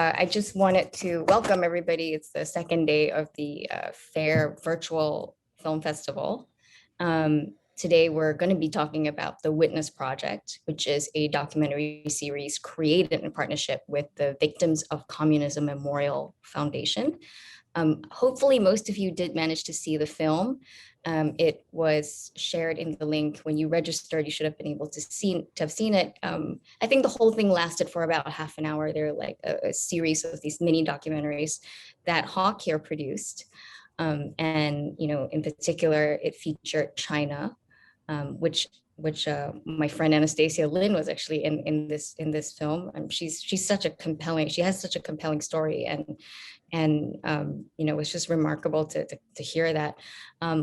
I just wanted to welcome everybody. It's the second day of the FAIR Virtual Film Festival. Today, we're going to be talking about The Witness Project, which is a documentary series created in partnership with the Victims of Communism Memorial Foundation. Hopefully, most of you did manage to see the film. It was shared in the link when you registered. You should have been able to have seen it. I think the whole thing lasted for about half an hour. They're like a series of these mini documentaries that Hawk here produced. And in particular, it featured China, which my friend Anastasia Lin was actually in this film. She's such a compelling. She has such a compelling story, and it's just remarkable to hear that.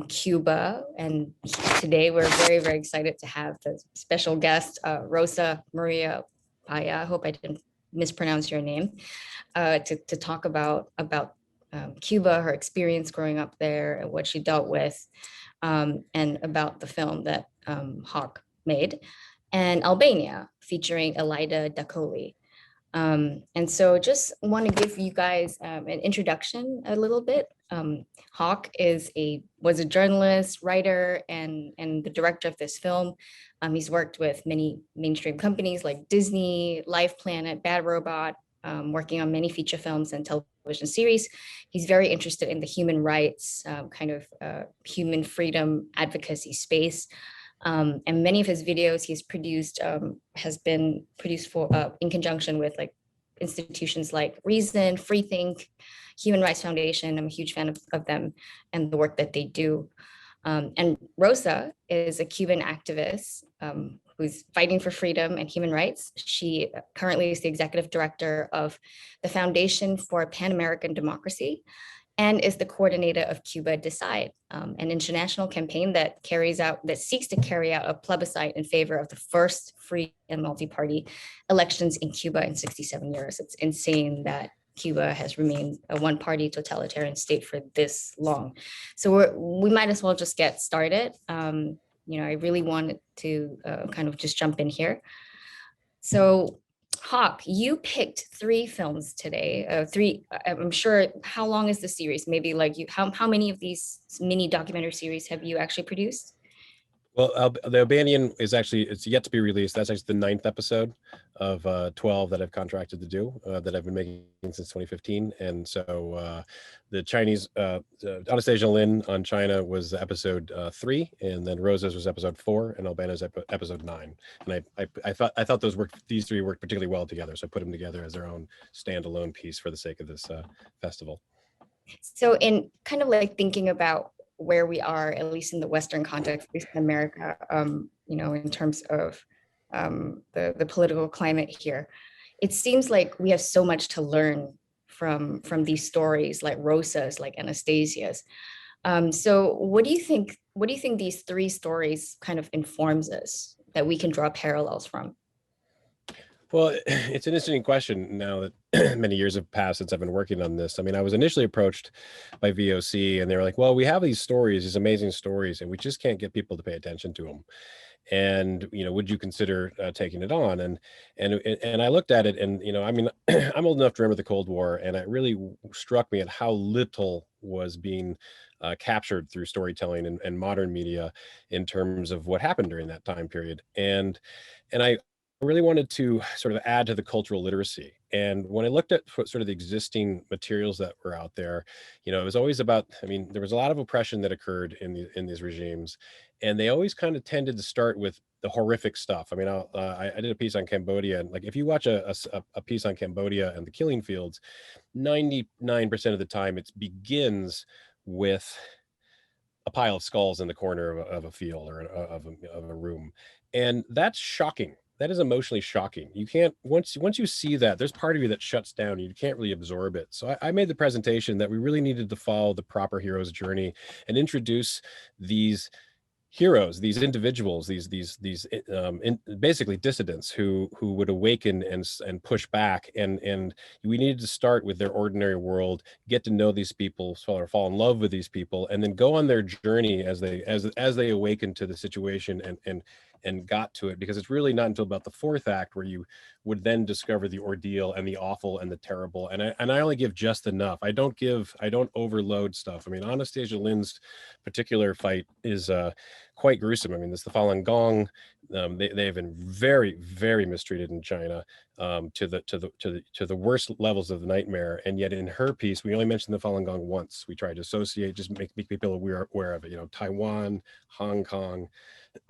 Cuba, and today we're very, very excited to have the special guest, Rosa Maria Paya. I hope I didn't mispronounce your name, to talk about Cuba, her experience growing up there, and what she dealt with, and about the film that Hawk made, and Albania, featuring Elida Dakoli. And so just want to give you guys an introduction a little bit. Hawk was a journalist, writer, and the director of this film. He's worked with many mainstream companies like Disney, Life Planet, Bad Robot, working on many feature films and television series. He's very interested in the human rights, human freedom advocacy space. And many of his videos he's produced has been produced in conjunction with like institutions like Reason, Freethink, Human Rights Foundation. I'm a huge fan of them and the work that they do. And Rosa is a Cuban activist who's fighting for freedom and human rights. She currently is the executive director of the Foundation for Pan-American Democracy, and is the coordinator of Cuba Decide, an international campaign that seeks to carry out a plebiscite in favor of the first free and multi-party elections in Cuba in 67 years. It's insane that Cuba has remained a one-party totalitarian state for this long. So we might as well just get started. I really wanted to kind of just jump in here. So Hawk, you picked 3 films today. I'm sure. How long is the series? Maybe like how many of these mini documentary series have you actually produced? Well, the Albanian it's yet to be released. That's actually the 9th episode of 12 that I've contracted to do, that I've been making since 2015. And so the Chinese, Anastasia Lin on China was episode 3, and then Rosa's was episode 4, and Albania's episode 9. And I thought these 3 worked particularly well together, so I put them together as their own standalone piece for the sake of this festival. So in kind of like thinking about where we are, at least in the Western context, at least in America, in terms of the political climate here, it seems like we have so much to learn from these stories, like Rosa's, like Anastasia's. So what do you think these 3 stories kind of informs us that we can draw parallels from? Well, it's an interesting question now that many years have passed since I've been working on this. I mean, I was initially approached by VOC, and they were like, well, we have these stories, these amazing stories, and we just can't get people to pay attention to them. And, would you consider taking it on? And I looked at it, and, I mean, I'm old enough to remember the Cold War, and it really struck me at how little was being captured through storytelling and modern media in terms of what happened during that time period. And I really wanted to sort of add to the cultural literacy. And when I looked at sort of the existing materials that were out there, it was always about, I mean, there was a lot of oppression that occurred in these regimes, and they always kind of tended to start with the horrific stuff. I mean, I did a piece on Cambodia, and like if you watch a piece on Cambodia and the killing fields, 99% of the time it begins with a pile of skulls in the corner of a field or of a room, and that's shocking. That is emotionally shocking. You can't, once you see that, there's part of you that shuts down. You can't really absorb it. So I made the presentation that we really needed to follow the proper hero's journey and introduce these heroes, these individuals, these basically dissidents who would awaken and push back, and we needed to start with their ordinary world, get to know these people, fall in love with these people, and then go on their journey as they awaken to the situation and and got to it, because it's really not until about the fourth act where you would then discover the ordeal and the awful and the terrible. And I only give just enough. I don't overload stuff. I mean, Anastasia Lynn's particular fight is quite gruesome. I mean, this the Falun Gong. They have been very, very mistreated in China, to the worst levels of the nightmare. And yet in her piece, we only mentioned the Falun Gong once. We tried to associate, just make people aware of it. Taiwan, Hong Kong,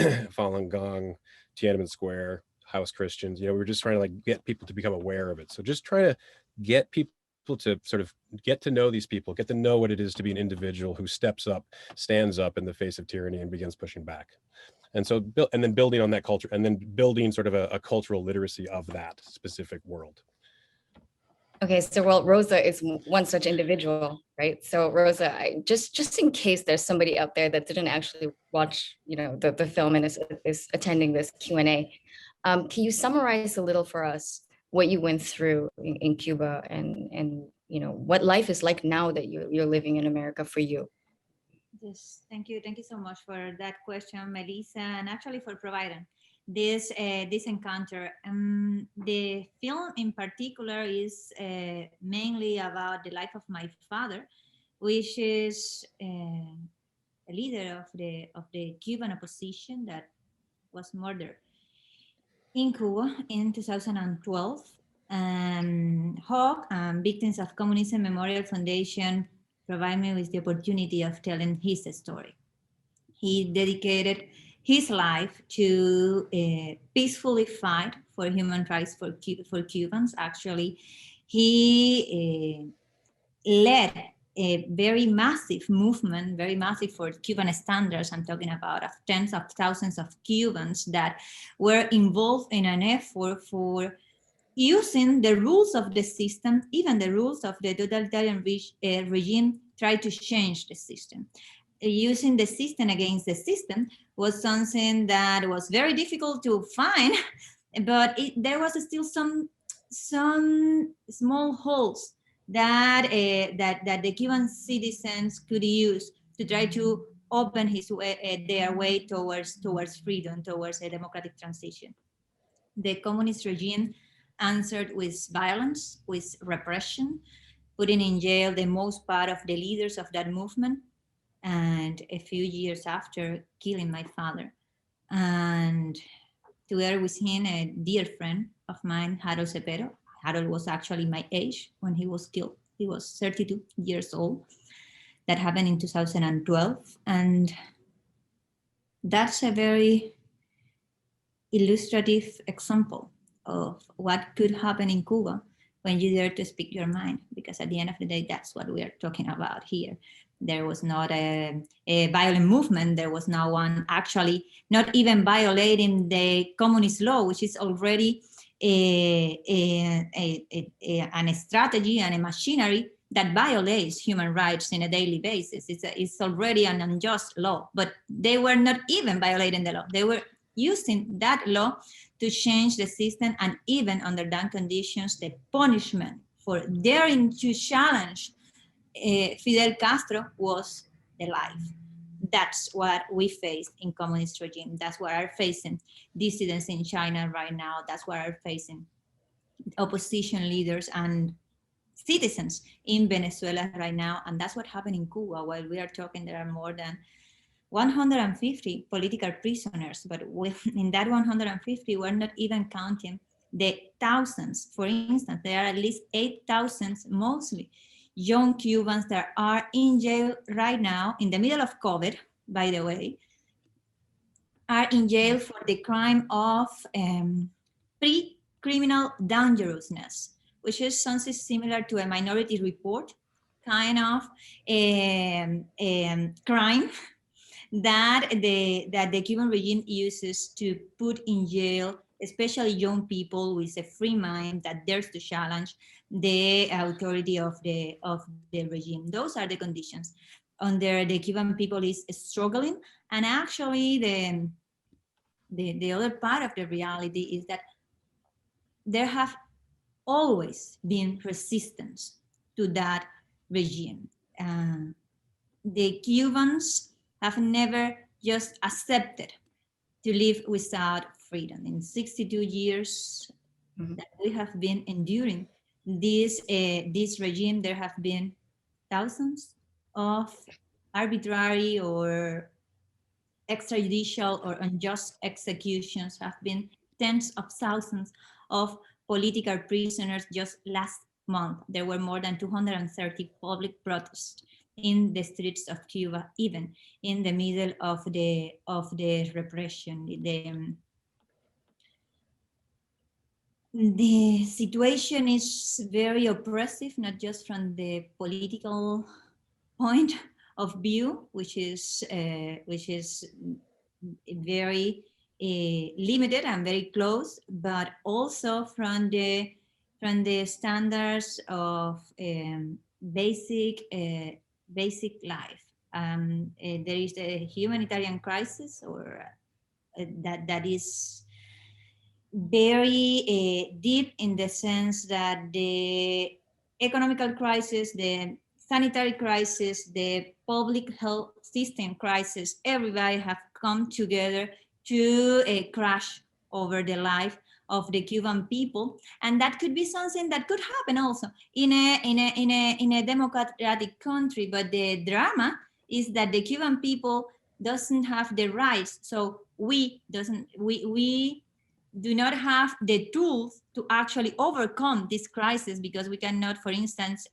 Falun Gong, Tiananmen Square, House Christians. We were just trying to like get people to become aware of it. So just try to get people to sort of get to know these people, get to know what it is to be an individual who steps up, stands up in the face of tyranny and begins pushing back. And so, and then building on that culture, and then building sort of a cultural literacy of that specific world. Okay, so well, Rosa is one such individual, right? So Rosa, just in case there's somebody out there that didn't actually watch, the film and is attending this Q&A, can you summarize a little for us what you went through in Cuba and what life is like now that you're living in America for you? Yes, thank you so much for that question, Melissa, and actually for providing this encounter. The film in particular is mainly about the life of my father, which is a leader of the Cuban opposition that was murdered in Cuba in 2012. Hawk and Victims of Communism Memorial Foundation provide me with the opportunity of telling his story. He dedicated his life to peacefully fight for human rights for Cubans. Actually, he led a very massive movement, very massive for Cuban standards. I'm talking about of tens of thousands of Cubans that were involved in an effort for using the rules of the system, even the rules of the totalitarian regime, try to change the system. Using the system against the system was something that was very difficult to find, but there was still some small holes that the Cuban citizens could use to try to open their way towards freedom, towards a democratic transition. The communist regime answered with violence, with repression, putting in jail the most part of the leaders of that movement, and a few years after, killing my father. And together with him, a dear friend of mine, Harold Cepero. Harold was actually my age when he was killed. He was 32 years old. That happened in 2012. And that's a very illustrative example of what could happen in Cuba when you dare to speak your mind, because at the end of the day, that's what we are talking about here. There was not a violent movement. There was no one actually not even violating the communist law, which is already a strategy and a machinery that violates human rights on a daily basis. It's already an unjust law, but they were not even violating the law. They were using that law to change the system, and even under that conditions, the punishment for daring to challenge Fidel Castro was the life. That's what we face in communist regime. That's what are facing dissidents in China right now. That's what are facing opposition leaders and citizens in Venezuela right now. And that's what happened in Cuba. While we are talking, there are more than 150 political prisoners, but in that 150, we're not even counting the thousands. For instance, there are at least 8,000, mostly young Cubans that are in jail right now, in the middle of COVID, by the way, are in jail for the crime of pre-criminal dangerousness, which is something similar to a Minority Report kind of crime that the Cuban regime uses to put in jail, especially young people with a free mind that dares to challenge the authority of the regime. Those are the conditions under the Cuban people is struggling. And actually the other part of the reality is that there have always been resistance to that regime. The Cubans have never just accepted to live without freedom. In 62 years that we have been enduring this regime, there have been thousands of arbitrary or extrajudicial or unjust executions, have been tens of thousands of political prisoners. Just last month, there were more than 230 public protests in the streets of Cuba, even in the middle of the repression. The situation is very oppressive, not just from the political point of view, which is very limited and very close, but also from the standards of basic life. There is a humanitarian crisis, or that is very deep, in the sense that the economical crisis, the sanitary crisis, the public health system crisis, everybody have come together to crash over the life of the Cuban people. And that could be something that could happen also in a democratic country. But the drama is that the Cuban people doesn't have the rights. So we do not have the tools to actually overcome this crisis, because we cannot, for instance,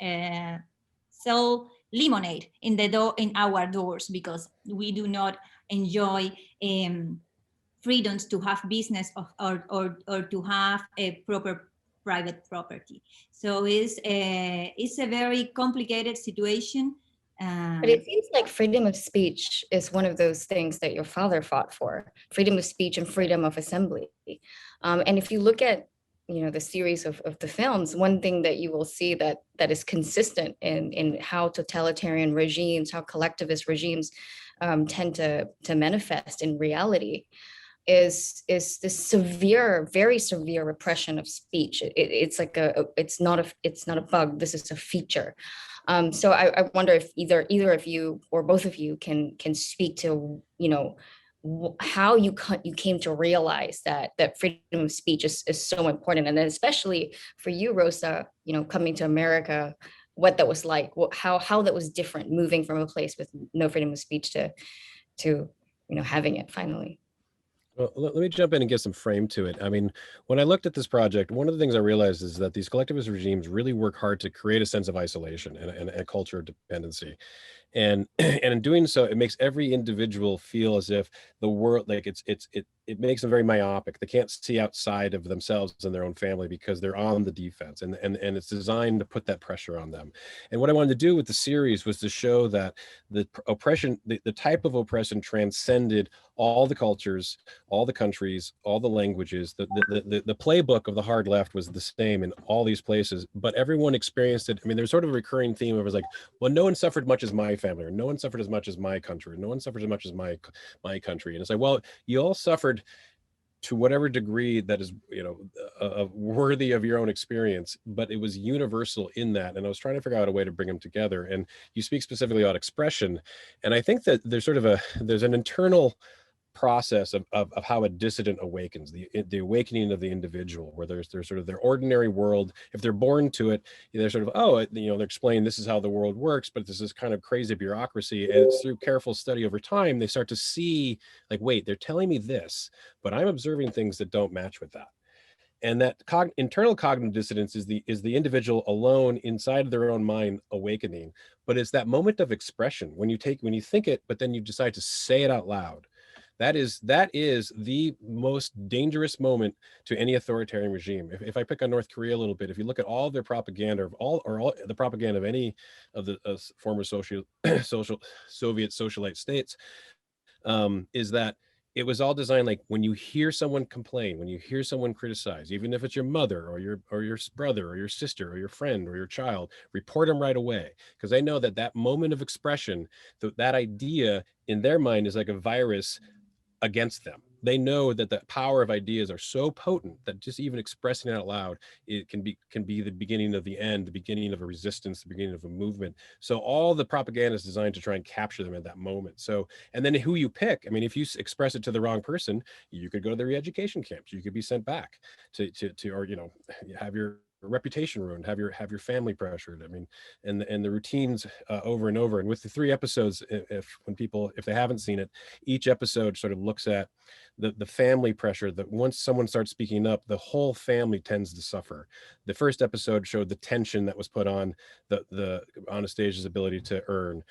sell lemonade in our doors, because we do not enjoy freedoms to have business or to have a proper private property. So it's a very complicated situation. But it seems like freedom of speech is one of those things that your father fought for: freedom of speech and freedom of assembly. And if you look at, the series of the films, one thing that you will see that is consistent in how totalitarian regimes, how collectivist regimes tend to manifest in reality is this severe, very severe repression of speech. It's like it's not a bug. This is a feature. So I wonder if either of you or both of you can speak to how you came to realize that freedom of speech is so important, and then especially for you, Rosa, coming to America, what that was like, how that was different, moving from a place with no freedom of speech to having it finally. Well, let me jump in and give some frame to it. I mean, when I looked at this project, one of the things I realized is that these collectivist regimes really work hard to create a sense of isolation and a culture of dependency. And and in doing so, it makes every individual feel as if the world, like it makes them very myopic. They can't see outside of themselves and their own family because they're on the defense, and it's designed to put that pressure on them. And what I wanted to do with the series was to show that the oppression, the type of oppression, transcended all the cultures, all the countries, all the languages. The playbook of the hard left was the same in all these places, but everyone experienced it. I mean, there's sort of a recurring theme of, it was like, well, no one suffered much as my family, or no one suffered as much as my country, or no one suffered as much as my country. And it's like, well, you all suffered to whatever degree that is, worthy of your own experience, but it was universal in that. And I was trying to figure out a way to bring them together. And you speak specifically about expression, and I think that there's there's an internal process of how a dissident awakens, the awakening of the individual, where there's sort of their ordinary world. If they're born to it, they're sort of, they're explaining this is how the world works, but there's this kind of crazy bureaucracy. And it's through careful study over time, they start to see, like, wait, they're telling me this, but I'm observing things that don't match with that. And that internal cognitive dissonance is the individual alone inside of their own mind awakening. But it's that moment of expression when you think it, but then you decide to say it out loud. That is the most dangerous moment to any authoritarian regime. If I pick on North Korea a little bit, if you look at all their propaganda, of all the propaganda of any of the former Soviet socialite states, is that it was all designed, like, when you hear someone complain, when you hear someone criticize, even if it's your mother or your brother or your sister or your friend or your child, report them right away, because I know that moment of expression, that idea in their mind is like a virus against them. They know that the power of ideas are so potent that just even expressing it out loud, it can be the beginning of the end, the beginning of a resistance, the beginning of a movement. So all the propaganda is designed to try and capture them at that moment. So, and then who you pick, I mean, if you express it to the wrong person, you could go to the re-education camps, you could be sent back to or, you know, have your reputation ruined, have your family pressured. I mean, and the routines over and over. And with the 3 episodes, if they haven't seen it, each episode sort of looks at the family pressure that once someone starts speaking up, the whole family tends to suffer. The first episode showed the tension that was put on the Anastasia's ability to earn.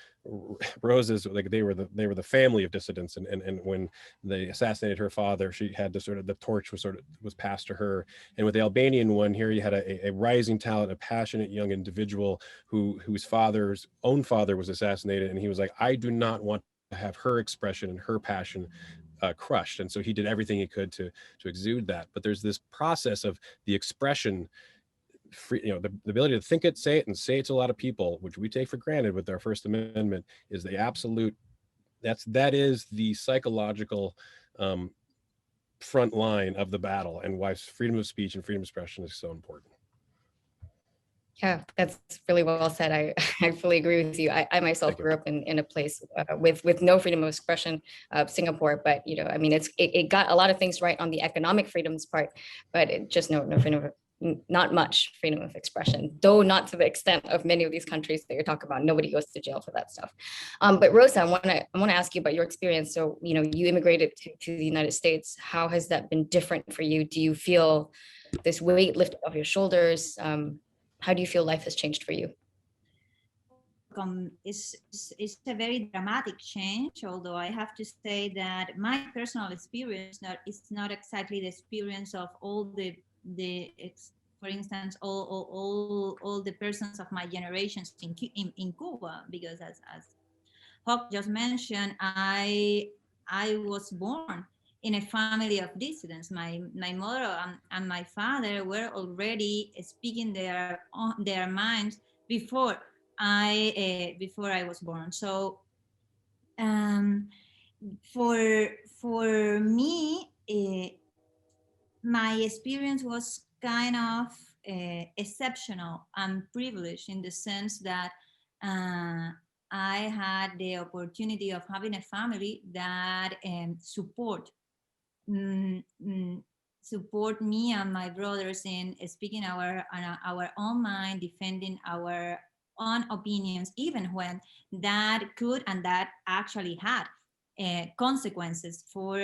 Rosa's, like, they were the family of dissidents, and when they assassinated her father, she had to sort of, the torch was passed to her. And with the Albanian one here, you had a rising talent, a passionate young individual whose father's own father was assassinated, and he was like, I do not want to have her expression and her passion crushed. And so he did everything he could to exude that. But there's this process of the expression, free, you know, the ability to think it, say it to a lot of people, which we take for granted with our First Amendment, is the absolute, that is the psychological front line of the battle, and why freedom of speech and freedom of expression is so important. Yeah, that's really well said. I fully agree with you. I myself grew up in a place with no freedom of expression, Singapore. But, you know, I mean, it got a lot of things right on the economic freedoms part, but it just no freedom of, not much freedom of expression, though not to the extent of many of these countries that you're talking about. Nobody goes to jail for that stuff. But Rosa, I want to ask you about your experience. So, you know, you immigrated to the United States. How has that been different for you? Do you feel this weight lifted off your shoulders? How do you feel life has changed for you? It's a very dramatic change, although I have to say that my personal experience is not exactly the experience of all for instance, all the persons of my generations in Cuba, because as Hawk just mentioned, I was born in a family of dissidents. My mother and my father were already speaking their minds before I was born. So for me, my experience was kind of exceptional and privileged, in the sense that I had the opportunity of having a family that support me and my brothers in speaking our own mind, defending our own opinions, even when that could and that actually had consequences for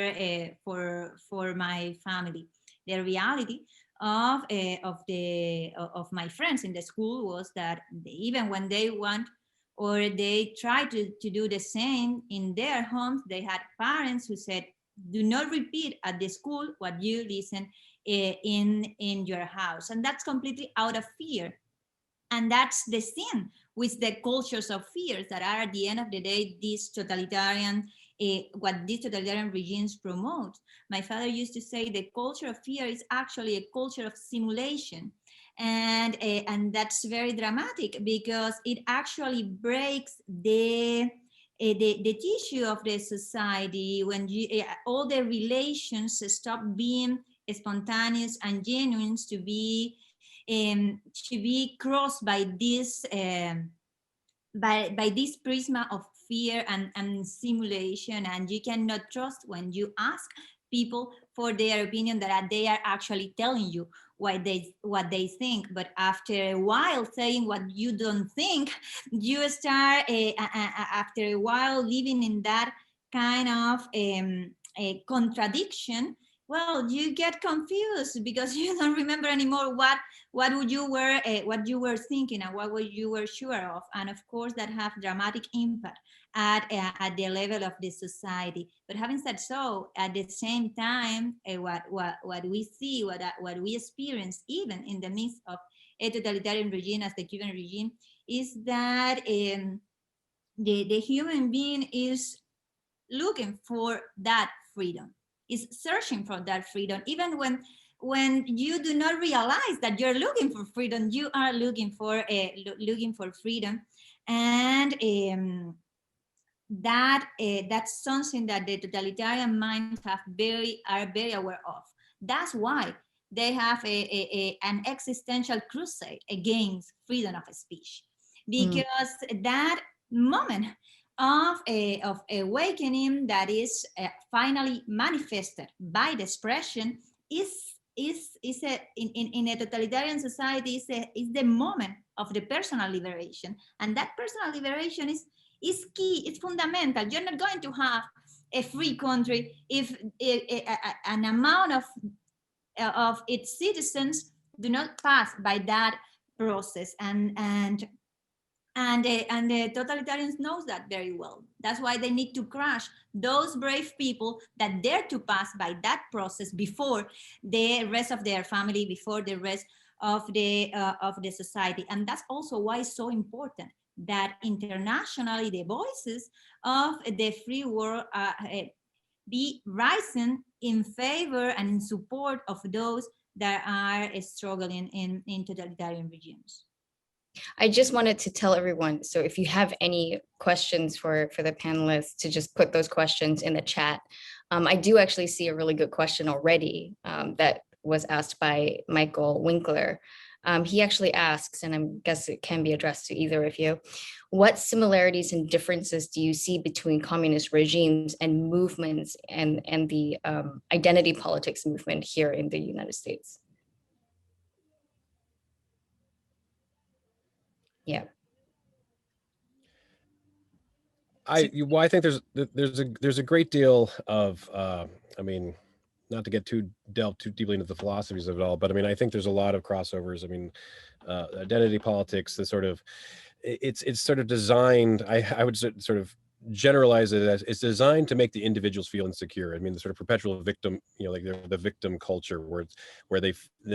my family. The reality of my friends in the school was that even when they want or they try to do the same in their homes, they had parents who said, do not repeat at the school what you listen in your house. And that's completely out of fear. And that's the sin with the cultures of fears that are, at the end of the day, these totalitarian, what these totalitarian regimes promote. My father used to say the culture of fear is actually a culture of simulation. And that's very dramatic, because it actually breaks the tissue of the society, when all the relations stop being spontaneous and genuine, to be crossed by this by this prisma of fear and simulation. And you cannot trust when you ask people for their opinion, that they are actually telling you what they think. But after a while saying what you don't think, you start after a while living in that kind of a contradiction. Well, you get confused because you don't remember anymore what you were thinking and what you were sure of. And of course that have dramatic impact at the level of the society. But having said so, at the same time, what we see, what we experience, even in the midst of a totalitarian regime as the Cuban regime, is that the human being is looking for that freedom, is searching for that freedom. Even when you do not realize that you're looking for freedom, you are looking for freedom. And that's something that the totalitarian minds are very aware of. That's why they have an existential crusade against freedom of speech, because that moment of awakening that is finally manifested by the expression is in a totalitarian society is the moment of the personal liberation, and that personal liberation is key, it's fundamental. You're not going to have a free country if an amount of its citizens do not pass by that process, and the totalitarians knows that very well. That's why they need to crush those brave people that dare to pass by that process before the rest of their family, before the rest of the society. And that's also why it's so important that internationally the voices of the free world be rising in favor and in support of those that are struggling in totalitarian regimes. I just wanted to tell everyone, so if you have any questions for the panelists, to just put those questions in the chat. I do actually see a really good question already that was asked by Michael Winkler. He actually asks, and I guess it can be addressed to either of you, what similarities and differences do you see between communist regimes and movements and the identity politics movement here in the United States? Yeah. I think there's a great deal of I mean, not to delve too deeply into the philosophies of it all, but I mean, I think there's a lot of crossovers. I mean, identity politics, the sort of it's sort of designed. I would sort of generalize it as it's designed to make the individuals feel insecure. I mean, the sort of perpetual victim, like the victim culture, where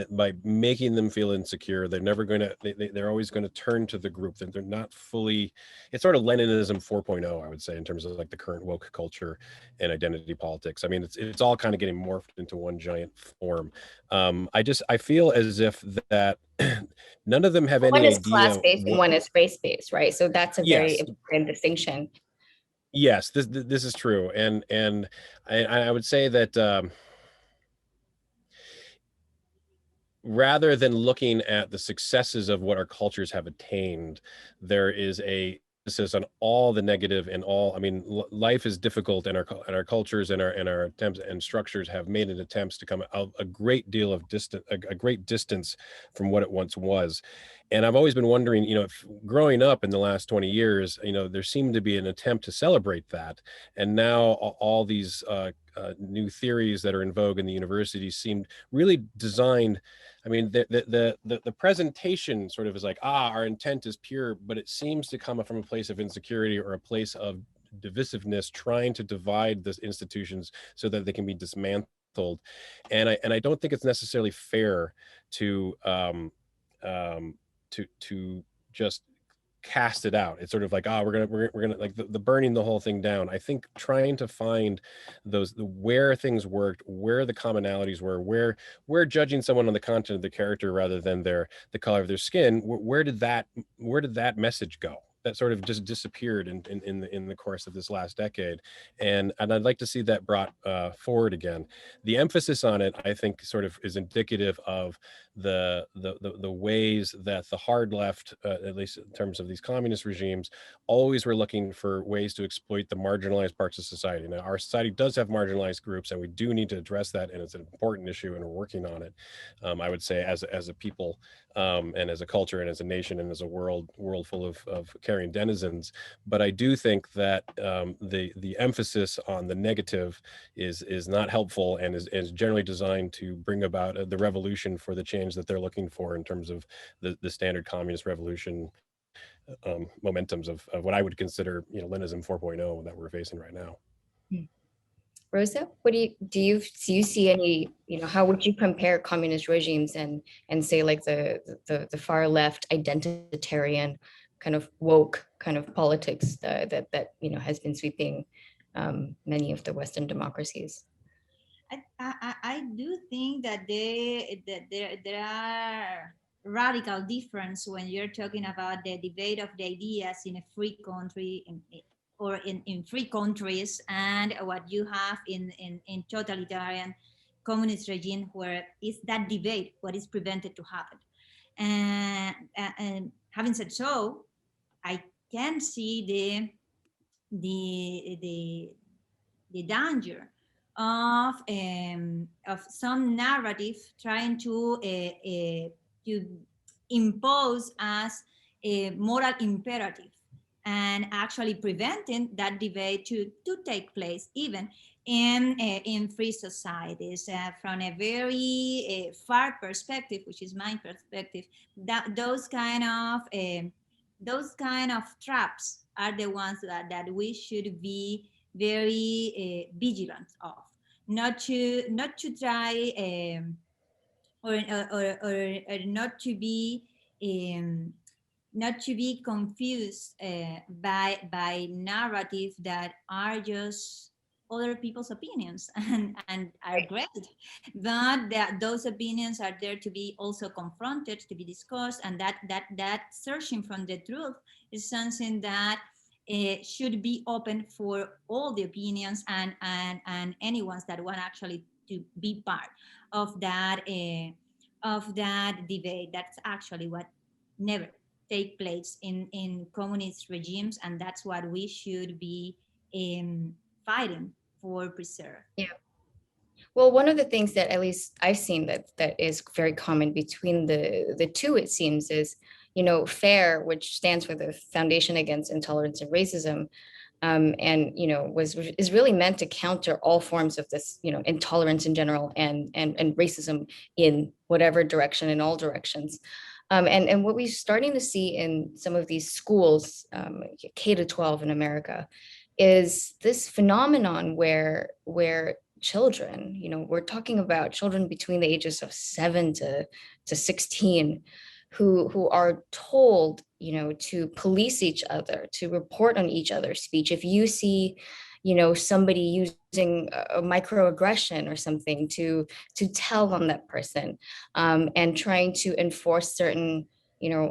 by making them feel insecure, they're never going to, they're always going to turn to the group that they're not fully. It's sort of Leninism 4.0, I would say, in terms of like the current woke culture and identity politics. I mean, it's all kind of getting morphed into one giant form. I feel as if that none of them have any one is idea. class-based and one is race-based, right? So that's a very important distinction. Yes, this is true, and I would say that rather than looking at the successes of what our cultures have attained, there is a emphasis on all the negative and all. I mean, life is difficult, and our cultures and our attempts and structures have made an attempts to come out a great deal of a great distance from what it once was. And I've always been wondering, if growing up in the last 20 years, there seemed to be an attempt to celebrate that. And now all these new theories that are in vogue in the universities seem really designed. I mean, the presentation sort of is like, our intent is pure, but it seems to come from a place of insecurity or a place of divisiveness, trying to divide the institutions so that they can be dismantled. And I don't think it's necessarily fair to just cast it out. It's sort of like, we're gonna like the burning the whole thing down. I think trying to find where things worked, where the commonalities were, where judging someone on the content of the character rather than the color of their skin, where did that message go? That sort of just disappeared in the course of this last decade, and I'd like to see that brought forward again. The emphasis on it, I think, sort of is indicative of the ways that the hard left, at least in terms of these communist regimes, always were looking for ways to exploit the marginalized parts of society. Now, our society does have marginalized groups, and we do need to address that, and it's an important issue, and we're working on it. I would say, as a people, and as a culture, and as a nation, and as a world full of carrying denizens. But I do think that the emphasis on the negative is not helpful, and is generally designed to bring about the revolution for the change that they're looking for in terms of the standard communist revolution momentums of what I would consider, Leninism 4.0 that we're facing right now. Rosa, what do you see any, how would you compare communist regimes and say like the far left identitarian kind of woke kind of politics that has been sweeping many of the Western democracies? I do think that there are radical difference when you're talking about the debate of the ideas in a free country or in free countries, and what you have in totalitarian communist regime, where is that debate what is prevented to happen. And having said so, I can see the the the danger of some narrative trying to impose as a moral imperative, and actually preventing that debate to take place even in free societies. From a very far perspective, which is my perspective, that those kind of traps are the ones that we should be very vigilant of, not to try or um, not to be confused by narrative that are just other people's opinions and are great, but that those opinions are there to be also confronted, to be discussed, and that searching from the truth is something that should be open for all the opinions and anyone that want actually to be part of that debate. That's actually what never take place in communist regimes, and that's what we should be fighting for preserve. Yeah. Well, one of the things that at least I've seen that is very common between the two, it seems, is, FAIR, which stands for the Foundation Against Intolerance and Racism, and is really meant to counter all forms of this, intolerance in general and racism in whatever direction, in all directions. And what we're starting to see in some of these schools, K to 12 in America, is this phenomenon where children, we're talking about children between the ages of 7 to 16, who are told, to police each other, to report on each other's speech. If you see, somebody using a microaggression or something, to tell on that person, and trying to enforce certain,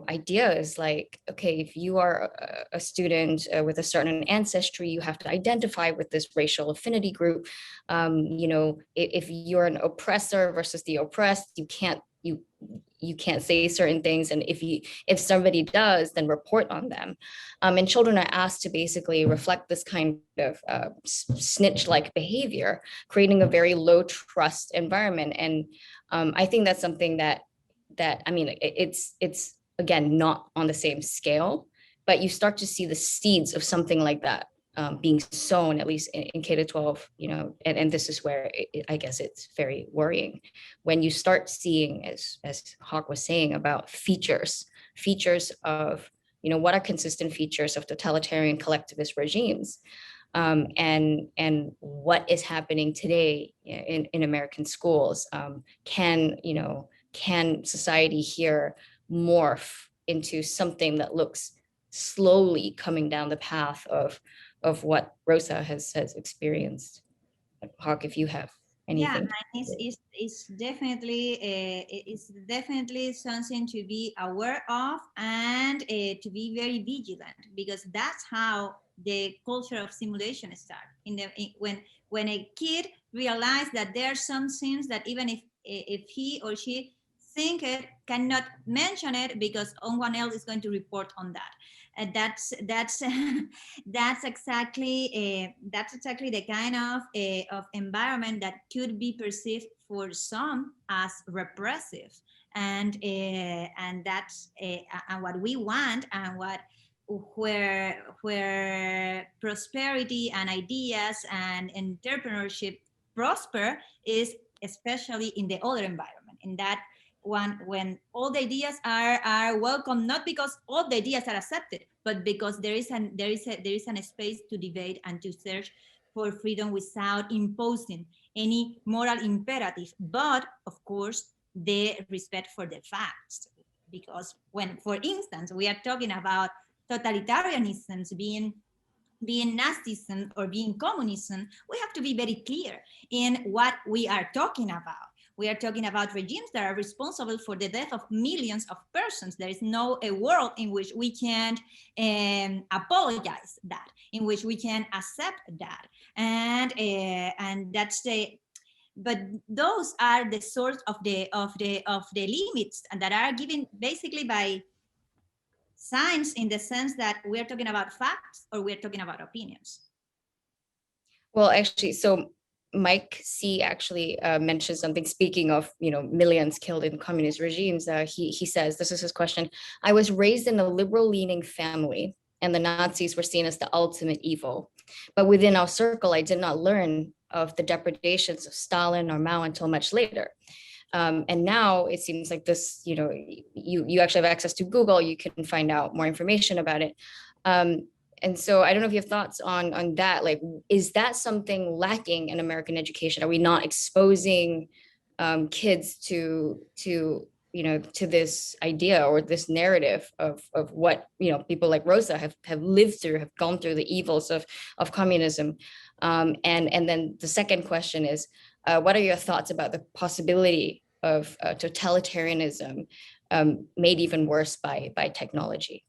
ideas like, okay, if you are a student with a certain ancestry, you have to identify with this racial affinity group. If you're an oppressor versus the oppressed, you can't say certain things, and if somebody does, then report on them. And children are asked to basically reflect this kind of snitch-like behavior, creating a very low trust environment. And I think that's something that I mean, it's again not on the same scale, but you start to see the seeds of something like that being sown, at least in K to 12, and this is where I guess it's very worrying when you start seeing, as Hawk was saying, about features of, what are consistent features of totalitarian collectivist regimes, and what is happening today in American schools. Can society here morph into something that looks slowly coming down the path of what Rosa has experienced? Hawk, if you have anything. Yeah, it's definitely something to be aware of, and to be very vigilant, because that's how the culture of simulation starts. When a kid realizes that there are some things that even if he or she think it, cannot mention it because someone else is going to report on that. And that's that's exactly the kind of environment that could be perceived for some as repressive, and that's and what we want, and where prosperity and ideas and entrepreneurship prosper is especially in the other environment, in that one when all the ideas are welcome, not because all the ideas are accepted, but because there is a space to debate and to search for freedom without imposing any moral imperative, but of course the respect for the facts. Because when, for instance, we are talking about totalitarianisms being Nazism or being communism, we have to be very clear in what we are talking about. We are talking about regimes that are responsible for the death of millions of persons. There is no a world in which we can apologize that, in which we can accept that, and that's the. But those are the source of the limits, and that are given basically by science, in the sense that we're talking about facts or we're talking about opinions. Well, actually, so Mike C actually mentioned something. Speaking of, millions killed in communist regimes, he says, this is his question: I was raised in a liberal-leaning family, and the Nazis were seen as the ultimate evil. But within our circle, I did not learn of the depredations of Stalin or Mao until much later. And now it seems like this, you actually have access to Google, you can find out more information about it. And so I don't know if you have thoughts on that. Like, is that something lacking in American education? Are we not exposing kids to this idea or this narrative of what, people like Rosa have lived through, have gone through the evils of communism? And then the second question is, what are your thoughts about the possibility of totalitarianism made even worse by technology?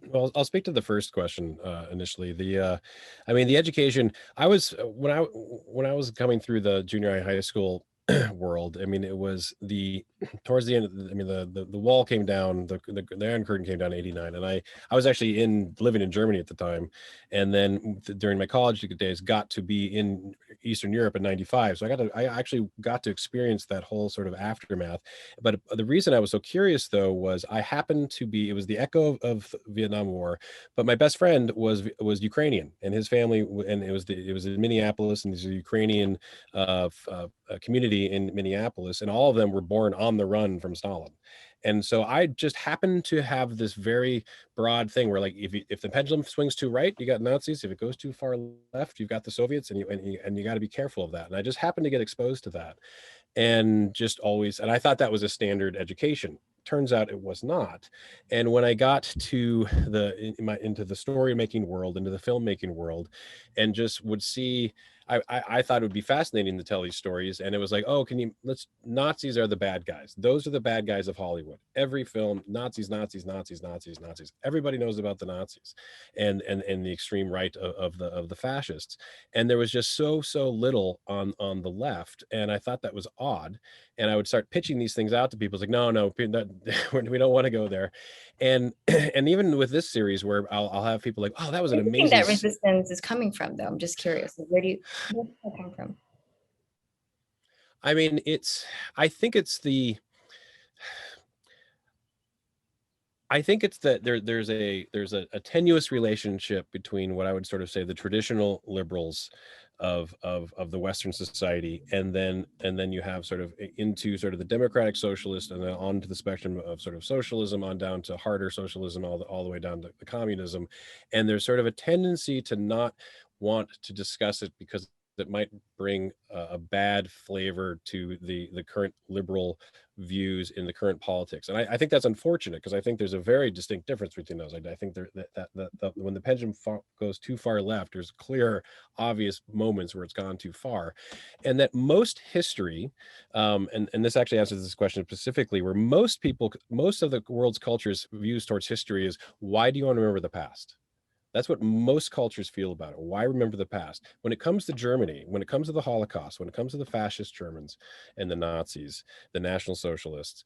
Well, I'll speak to the first question initially. I mean, the education. I was when I was coming through the junior high school world. I mean, it was towards the end. I mean, the wall came down. The Iron Curtain came down in '89, and I was actually living in Germany at the time, and then during my college days, got to be in Eastern Europe in '95. So I actually got to experience that whole sort of aftermath. But the reason I was so curious, though, was I happened to be. It was the echo of Vietnam War, but my best friend was Ukrainian, and his family, and it was in Minneapolis, and there's a Ukrainian community in Minneapolis, and all of them were born on the run from Stalin. And so I just happened to have this very broad thing where, like, if the pendulum swings too right, you got Nazis. If it goes too far left, you've got the Soviets, and you got to be careful of that. And I just happened to get exposed to that, and I thought that was a standard education. Turns out it was not. And when I got to into the story making world, into the filmmaking world, and just would see, I thought it would be fascinating to tell these stories. And it was like, oh, Nazis are the bad guys. Those are the bad guys of Hollywood. Every film, Nazis, Nazis, Nazis, Nazis, Nazis. Everybody knows about the Nazis and the extreme right of the fascists. And there was just so little on the left. And I thought that was odd. And I would start pitching these things out to people. It's like, no, we don't want to go there. And even with this series, where I'll have people like, oh, that was an amazing. Where do you think that resistance is coming from, though? I'm just curious. Where does that come from? I mean, I think it's that there's a tenuous relationship between what I would sort of say the traditional liberals of the Western society, and then you have sort of into sort of the democratic socialist, and then on to the spectrum of sort of socialism, on down to harder socialism, all the way down to the communism. And there's sort of a tendency to not want to discuss it because that might bring a bad flavor to the current liberal views in the current politics. And I think that's unfortunate, because I think there's a very distinct difference between those. I think that when the pendulum goes too far left, there's clear, obvious moments where it's gone too far. And that most history, and this actually answers this question specifically, where most of the world's cultures' views towards history is, why do you want to remember the past? That's what most cultures feel about it. Why remember the past? When it comes to Germany, when it comes to the Holocaust, when it comes to the fascist Germans and the Nazis, the National Socialists,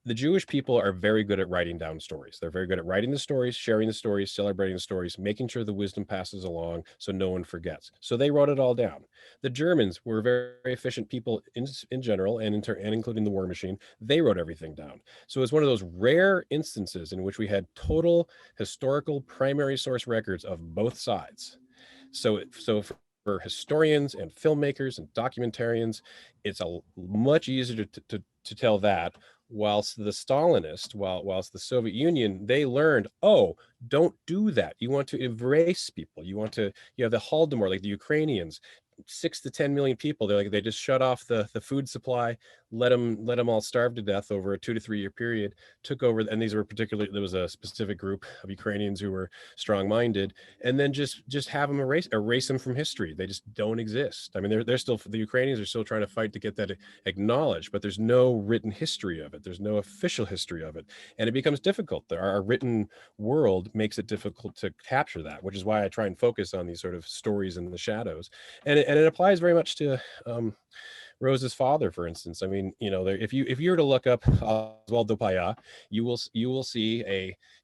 the Jewish people are very good at writing down stories. They're very good at writing the stories, sharing the stories, celebrating the stories, making sure the wisdom passes along so no one forgets. So they wrote it all down. The Germans were very, very efficient people in general, and including the war machine. They wrote everything down. So it's one of those rare instances in which we had total historical primary source records of both sides. So for historians and filmmakers and documentarians, it's much easier to tell that. Whilst the Stalinists, whilst the Soviet Union, they learned, oh, don't do that. You want to erase people. You have the Holodomor, like the Ukrainians. 6 to 10 million people. They just shut off the food supply, let them all starve to death over a 2 to 3 year period, took over. And these were there was a specific group of Ukrainians who were strong-minded, and then just have them erase them from history. They just don't exist. I mean, they're still, the Ukrainians are still trying to fight to get that acknowledged, but there's no written history of it. There's no official history of it. And it becomes difficult. Our written world makes it difficult to capture that, which is why I try and focus on these sort of stories in the shadows. And it applies very much to Rosa's father, for instance. I mean, if you were to look up Oswaldo Paya, you will see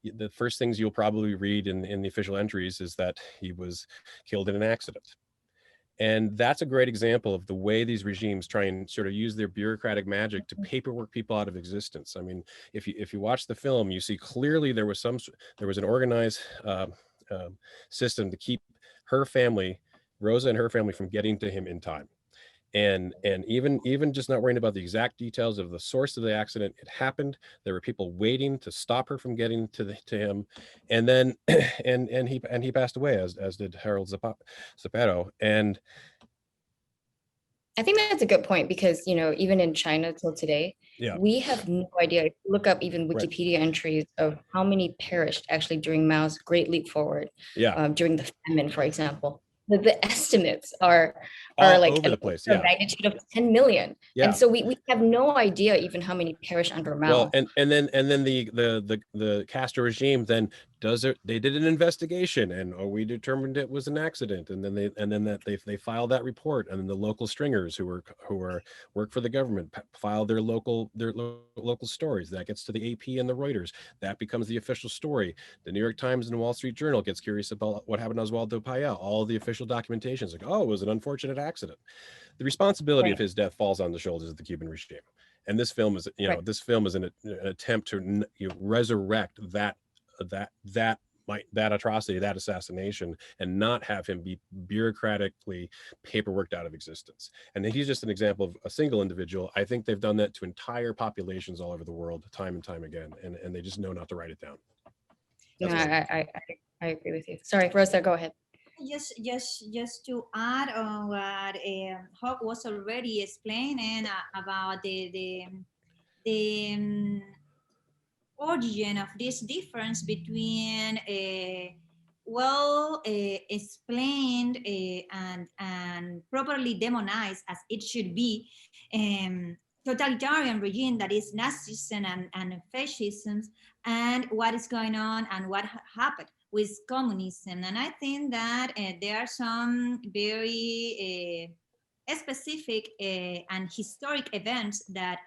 the first things you'll probably read in the official entries is that he was killed in an accident. And that's a great example of the way these regimes try and sort of use their bureaucratic magic to paperwork people out of existence. I mean, if you watch the film, you see clearly there was an organized system to keep her family, Rosa and her family, from getting to him in time. And even just not worrying about the exact details of the source of the accident, it happened. There were people waiting to stop her from getting to him, and then and he passed away, as did Harold Zapatero. And I think that's a good point, because even in China till today, yeah, we have no idea. If you look up even Right. Wikipedia entries of how many perished actually during Mao's Great Leap Forward, yeah, during the famine, for example. The estimates are all like over the place. Yeah, magnitude of 10 million. yeah. And so we have no idea even how many perished under Mao. Well, and then the Castro regime then they did an investigation, and we determined it was an accident, and then they filed that report, and then the local stringers who work for the government file their local stories. That gets to the AP and the Reuters. That becomes the official story. The New York Times and the Wall Street Journal gets curious about what happened to Oswaldo Paya. All the official documentation is like, oh, it was an unfortunate accident. The responsibility of his death falls on the shoulders of the Cuban regime. And this film is, an attempt to resurrect that atrocity, that assassination, and not have him be bureaucratically paperworked out of existence. And he's just an example of a single individual. I think they've done that to entire populations all over the world, time and time again, and they just know not to write it down. No, I agree with you. Sorry, Rosa, go ahead. Just to add on what Hawk was already explaining about the origin of this difference between explained and properly demonized as it should be totalitarian regime, that is Nazism and fascism, and what is going on and what happened with communism. And I think that there are some very specific and historic events that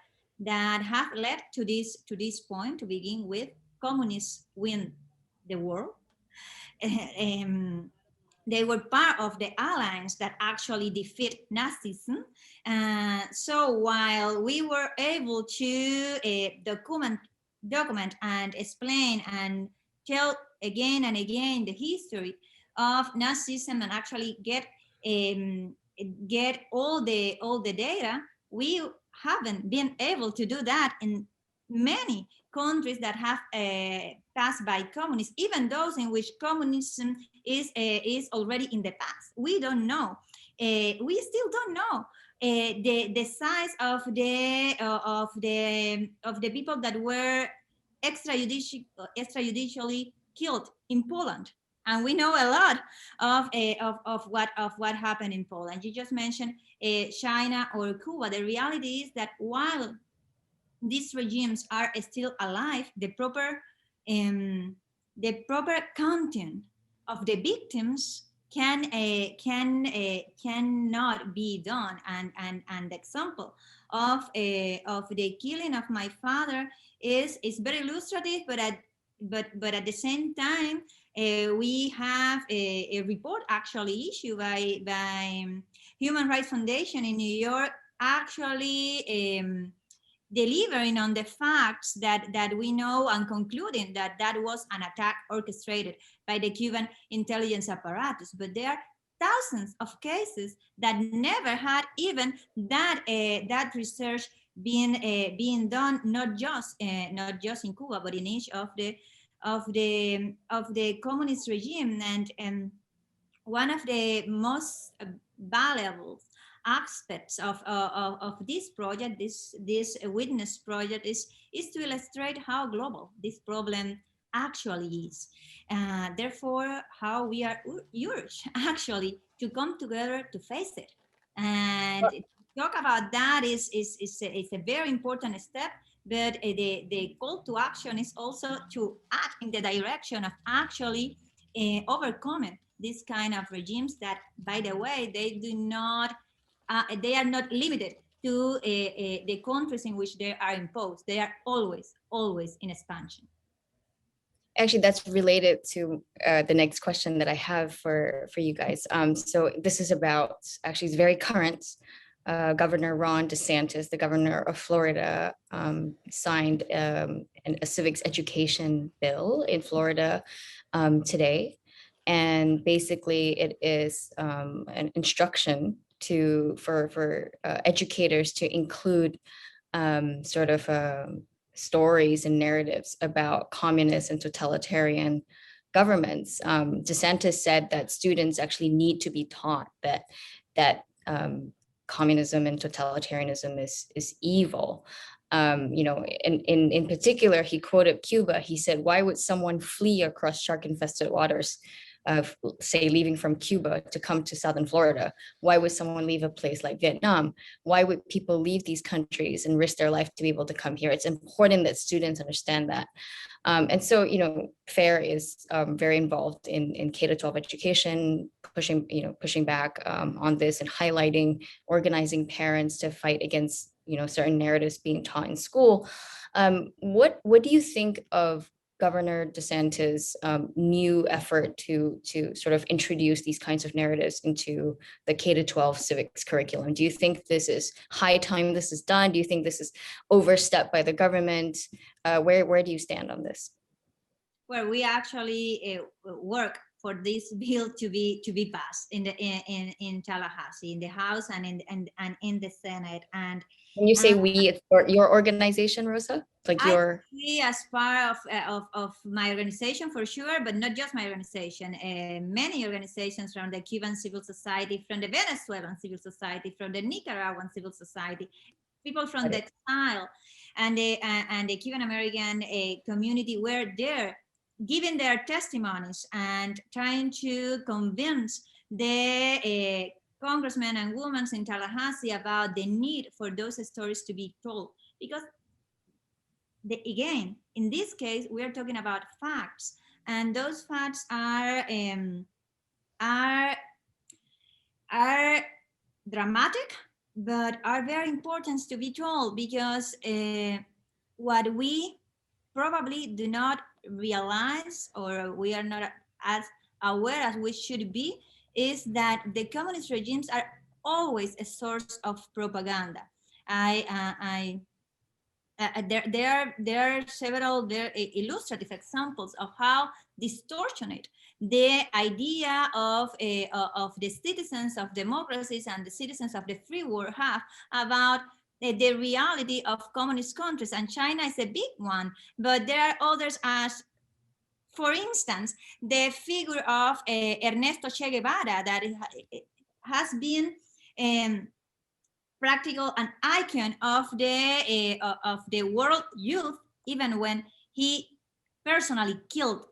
have led to this point. To begin with, communists win the war. They were part of the alliance that actually defeat Nazism. So while we were able to document and explain and tell again and again the history of Nazism and actually get all the data, we haven't been able to do that in many countries that have passed by communism, even those in which communism is already in the past. We don't know. We still don't know the size of the people that were extrajudicially killed in Poland. And we know a lot of what happened in Poland. You just mentioned China or Cuba. The reality is that while these regimes are still alive, the proper counting of the victims cannot be done. And the example of the killing of my father is very illustrative, but at the same time, we have a report actually issued by Human Rights Foundation in New York, actually delivering on the facts that we know and concluding that was an attack orchestrated by the Cuban intelligence apparatus. But there are thousands of cases that never had even that research being done, not just in Cuba, but in each of the communist regime. And one of the most valuable aspects of this project, this witness project, is to illustrate how global this problem actually is. Therefore, how we are urged actually to come together to face it. And talk about that is a very important step, but the call to action is also to act in the direction of actually overcoming this kind of regimes that, by the way, they are not limited to the countries in which they are imposed. They are always in expansion. Actually, that's related to the next question that I have for you guys. So this is about, actually it's very current. Governor Ron DeSantis, the governor of Florida, signed a civics education bill in Florida today. And basically it is an instruction for educators to include sort of stories and narratives about communist and totalitarian governments. DeSantis said that students actually need to be taught that communism and totalitarianism is evil. In particular, he quoted Cuba. He said, "Why would someone flee across shark-infested waters, say leaving from Cuba to come to southern Florida? Why would someone leave a place like Vietnam? Why would people leave these countries and risk their life to be able to come here?" It's important that students understand that. And so, FAIR is very involved in K-12 education, pushing back on this and highlighting, organizing parents to fight against, certain narratives being taught in school. What do you think of Governor DeSantis' new effort to sort of introduce these kinds of narratives into the K-12 civics curriculum? Do you think this is high time this is done? Do you think this is overstepped by the government? Where do you stand on this? Well, we actually work for this bill to be passed in Tallahassee, in the House and in the Senate. And when you say we, it's your organization, Rosa? Like we, as part of my organization, for sure, but not just my organization. Many organizations from the Cuban civil society, from the Venezuelan civil society, from the Nicaraguan civil society, people from the exile, and the Cuban American community were there, giving their testimonies and trying to convince the congressmen and women in Tallahassee about the need for those stories to be told. Because again, in this case, we are talking about facts, and those facts are dramatic, but are very important to be told, because what we probably do not realize, or we are not as aware as we should be, is that the communist regimes are always a source of propaganda. There are several illustrative examples of how distortionate the idea of the citizens of democracies and the citizens of the free world have about the reality of communist countries. And China is a big one, but there are others, as for instance, the figure of Ernesto Che Guevara, that has been practical an icon of the world youth, even when he personally killed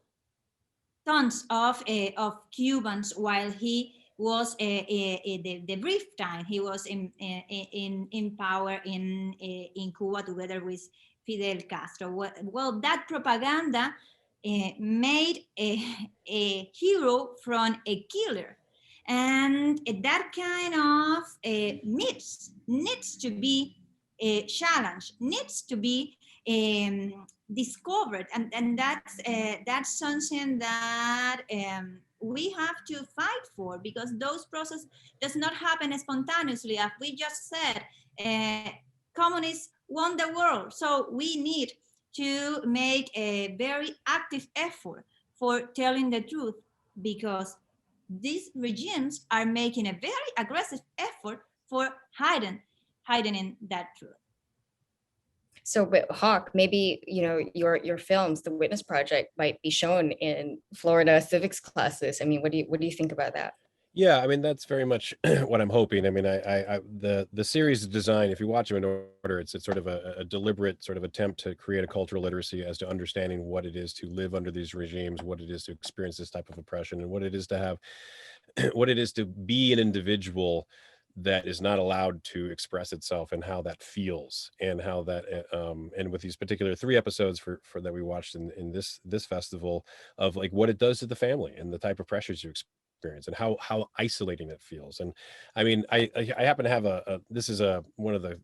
tons of Cubans while he was the brief time he was in power in Cuba together with Fidel Castro. Well, that propaganda made a hero from a killer. And that kind of needs to be challenged, needs to be discovered, and that's something that we have to fight for, because those processes does not happen spontaneously. As we just said, communists won the world, so we need to make a very active effort for telling the truth, because these regimes are making a very aggressive effort for hiding in that truth. So, but Hawk, maybe your films, The Witness Project, might be shown in Florida civics classes. I mean, what do you think about that? Yeah, I mean that's very much what I'm hoping. I mean, the series is designed. If you watch them in order, it's sort of a deliberate sort of attempt to create a cultural literacy as to understanding what it is to live under these regimes, what it is to experience this type of oppression, and what it is to have, what it is to be an individual that is not allowed to express itself, and how that feels, and how that and with these particular 3 episodes for that we watched in this festival, of like what it does to the family and the type of pressures you experience, and how isolating it feels. And I mean, I happen to have a this is a one of the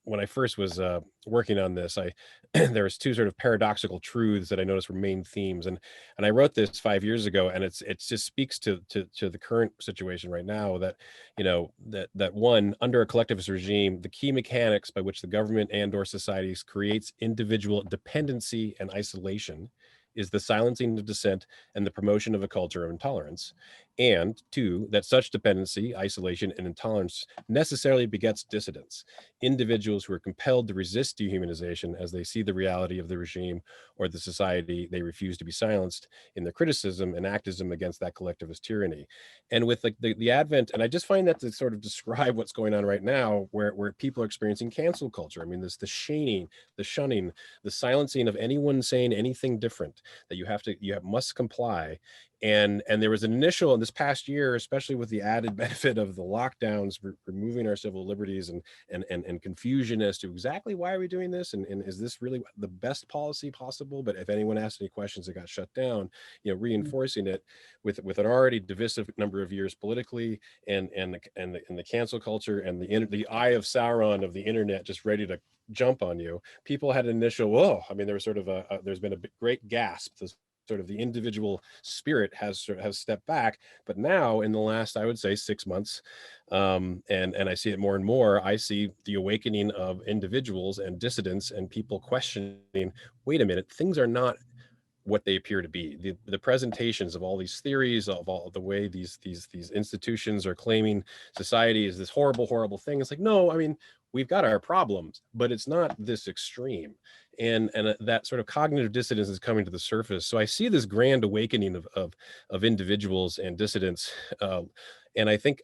when I first was working on this, I there was 2 sort of paradoxical truths that I noticed were main themes, and I wrote this 5 years ago, and it just speaks to the current situation right now, that that one, under a collectivist regime, the key mechanics by which the government and or societies creates individual dependency and isolation is the silencing of dissent and the promotion of a culture of intolerance. And 2, that such dependency, isolation, and intolerance necessarily begets dissidents, individuals who are compelled to resist dehumanization as they see the reality of the regime or the society they refuse to be silenced in their criticism and activism against that collectivist tyranny. And with the advent, and I just find that to sort of describe what's going on right now, where people are experiencing cancel culture. I mean, this the shaming, the shunning, the silencing of anyone saying anything different, that you must comply. And there was an initial in this past year, especially with the added benefit of the lockdowns, removing our civil liberties, and confusion as to exactly why are we doing this, and is this really the best policy possible. But if anyone asked any questions, it got shut down, reinforcing it with an already divisive number of years politically, and the cancel culture, and the eye of Sauron of the internet just ready to jump on you. People had an initial, whoa. I mean, there was sort of there's been a great gasp. This sort of the individual spirit has stepped back. But now in the last, I would say, 6 months, and I see it more and more, I see the awakening of individuals and dissidents and people questioning, wait a minute, things are not what they appear to be. The presentations of all these theories, of all the way these institutions are claiming society is this horrible thing. It's like, no, I mean, we've got our problems, but it's not this extreme. And that sort of cognitive dissonance is coming to the surface. So I see this grand awakening of individuals and dissidents, and I think